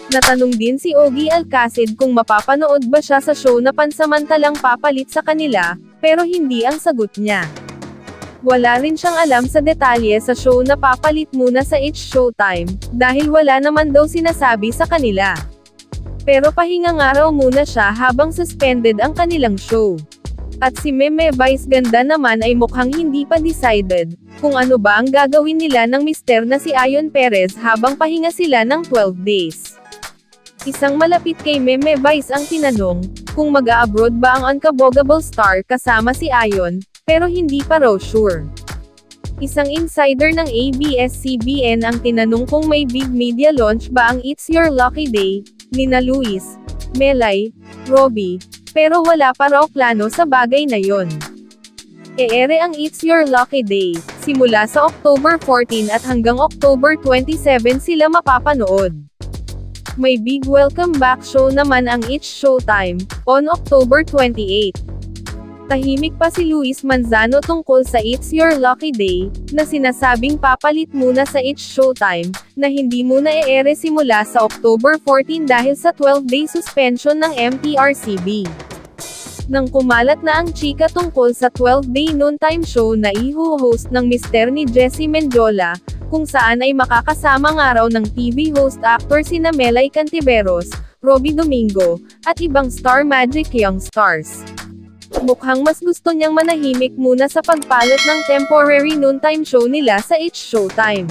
Natanong din si Ogie Alcacid kung mapapanood ba siya sa show na pansamantalang papalit sa kanila, pero hindi ang sagot niya. Wala rin siyang alam sa detalye sa show na papalit muna sa It's Showtime, dahil wala naman daw sinasabi sa kanila. Pero pahinga nga raw muna siya habang suspended ang kanilang show. At si Meme Vice Ganda naman ay mukhang hindi pa decided, kung ano ba ang gagawin nila ng mister na si Ayon Perez habang pahinga sila ng 12 days. Isang malapit kay Meme Vice ang tinanong, kung mag-a-abroad ba ang unkabogable star kasama si Ayon, pero hindi pa raw sure. Isang insider ng ABS-CBN ang tinanong kung may big media launch ba ang It's Your Lucky Day, nina Luis, Melay, Robbie, pero wala pa raw plano sa bagay na yon. Eere ang It's Your Lucky Day, simula sa October 14 at hanggang October 27 sila mapapanood. May big welcome back show naman ang It's Showtime, on October 28. Tahimik pa si Luis Manzano tungkol sa It's Your Lucky Day, na sinasabing papalit muna sa It's Showtime, na hindi muna e-ere simula sa October 14 dahil sa 12-day suspension ng MTRCB. Nang kumalat na ang chika tungkol sa 12-day noontime show na iho-host ng mister ni Jessie Mendiola, kung saan ay makakasama nga raw ng TV host actor sina Melay Cantiveros, Robbie Domingo, at ibang Star Magic Young Stars. Mukhang mas gusto niyang manahimik muna sa pagpalot ng temporary noontime show nila sa It's Showtime.